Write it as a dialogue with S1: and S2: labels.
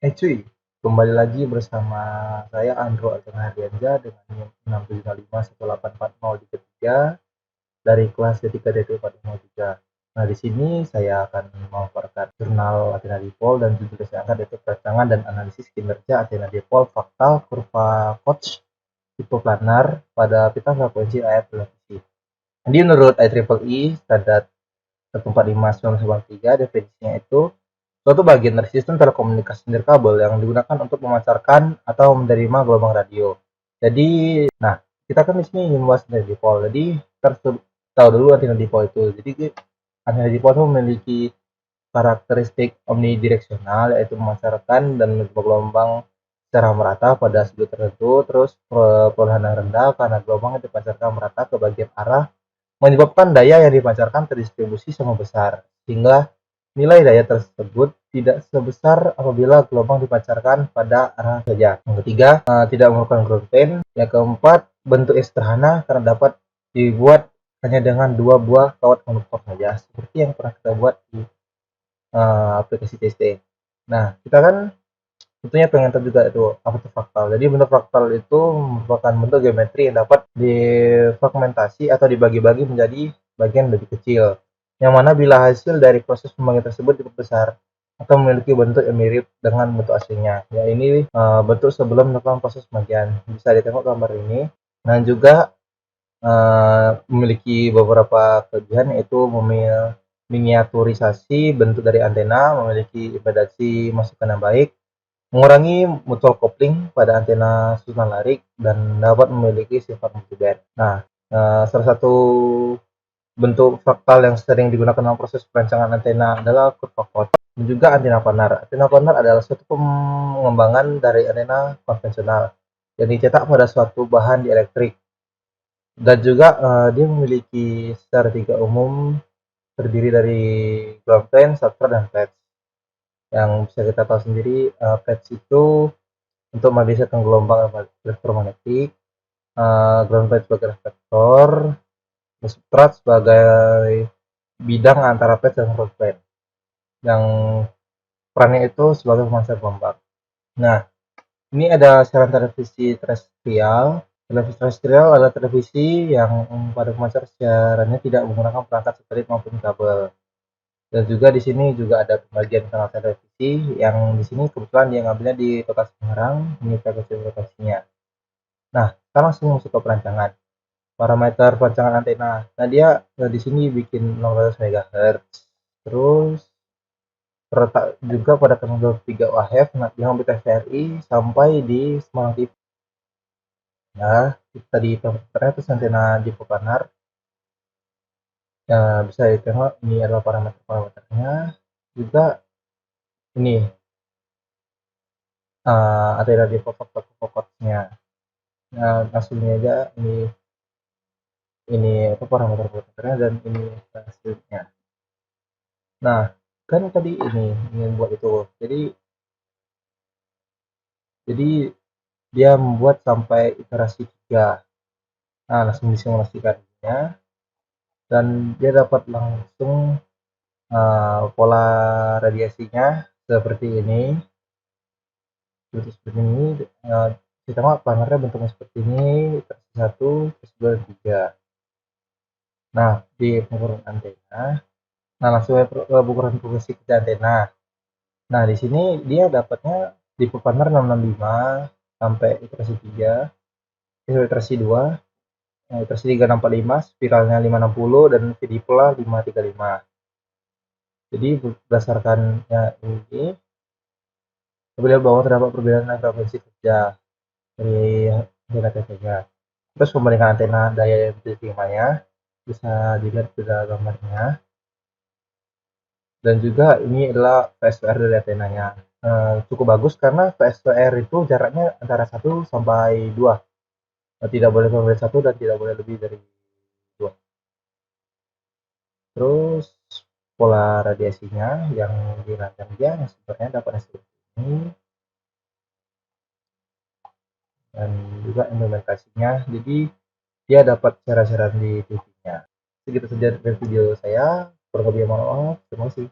S1: Cuy, kembali lagi bersama saya Andro Alton Hardianja dengan NIM 6751840 dari kelas D3 D403. Nah, di sini saya akan memaparkan jurnal Athena Dipol dan judul saya angkat yaitu perancangan dan analisis kinerja Athena Dipol fakta kurva Koch tipe planar pada pita frekuensi air televisi. Jadi menurut IEEE standar 145.1993 definisinya itu suatu bagian dari sistem telekomunikasi nirkabel yang digunakan untuk memancarkan atau menerima gelombang radio. Jadi, nah, kita kan di sini ingin membahas antena dipol. Jadi, kita harus tahu dulu antena dipol itu. Jadi, antena dipol itu memiliki karakteristik omnidireksional, yaitu memancarkan dan menerima gelombang secara merata pada sudut tertentu. Terus, perolehan yang rendah karena gelombang yang dipancarkan merata ke bagian arah menyebabkan daya yang dipancarkan terdistribusi sama besar, sehingga nilai daya tersebut tidak sebesar apabila gelombang dipancarkan pada arah saja. Yang ketiga, tidak memerlukan ground plane. Yang keempat, bentuk sederhana karena dapat dibuat hanya dengan dua buah kawat konduktor saja, seperti yang pernah kita buat di aplikasi TST. Nah, kita kan tentunya pengen tahu juga itu apa itu fraktal. Jadi bentuk fraktal itu merupakan bentuk geometri yang dapat difragmentasi atau dibagi-bagi menjadi bagian lebih kecil. Yang mana bila hasil dari proses pembagian tersebut cukup besar atau memiliki bentuk yang mirip dengan bentuk aslinya. Ya ini bentuk sebelum melakukan proses pembagian. Bisa ditengok gambar ini. Dan juga memiliki beberapa kelebihan yaitu miniaturisasi bentuk dari antena, memiliki impedasi masukan yang baik, mengurangi mutual coupling pada antena susunan larik, dan dapat memiliki sifat multiband. Nah, salah satu bentuk fraktal yang sering digunakan dalam proses perancangan antena adalah kurva Koch dan juga antena planar. Antena planar adalah suatu pengembangan dari antena konvensional yang dicetak pada suatu bahan dielektrik, dan juga dia memiliki secara tiga umum terdiri dari ground plane, substrate, dan patch. Yang bisa kita tahu sendiri, patch itu untuk mendesain gelombang elektromagnetik, ground plane sebagai reflektor, substrat sebagai bidang antara patch dan ground plane, yang perannya itu sebagai pemancar gelombang. Nah, ini ada siaran televisi terestrial. Televisi terestrial adalah televisi yang pada pemancar siarannya tidak menggunakan perangkat satelit maupun kabel. Dan juga di sini juga ada pembagian kanal televisi yang di sini kebetulan dia ngambilnya di Kota Semarang, ini frekuensinya. Nah, sekarang langsung masuk ke perancangan. Parameter perancangan antena. Nah, dia di sini bikin 600 MHz. Terus terletak juga pada kanal 23 UHF yang TVRI sampai di Semarang TV. Nah, kita di parameternya itu antena di Pokanar. Ya, bisa ditengok ini adalah parameternya. Juga ini antena di pokoknya. Nah, hasilnya aja ini apa parameternya dan ini hasilnya. Nah, kan tadi ini ingin buat itu. Jadi dia membuat sampai iterasi 3. Nah, langsung disimulasikannya dan dia dapat langsung pola radiasinya seperti ini. Seperti ini. Kita lihat planernya bentuknya seperti ini, iterasi 1, iterasi 2, dan 3. Nah, di pengukuran antena. Nah, langsung pengukuran progresi ke antena. Nah, di sini dia dapatnya di Planner 665 sampai iterasi 3, iterasi 2, iterasi 3 645, spiralnya 560 dan VDPLA 535. Jadi berdasarkannya ini, apabila bawah terdapat perbedaan frekuensi kerja dari antena TV-nya. Terus pembandingan antena daya yang diterimanya bisa dilihat pada gambarnya. Dan juga ini adalah VSWR dari antenanya. Cukup bagus karena VSWR itu jaraknya antara 1 sampai 2. Tidak boleh lebih dari 1 dan tidak boleh lebih dari 2. Terus pola radiasinya yang dirancang dia yang sebenarnya dapat seperti ini, dan juga implementasinya. Jadi dia dapat cara-cara di TV-nya. Segitu saja dari video saya. Kurang lebih mohon maaf. Terima kasih.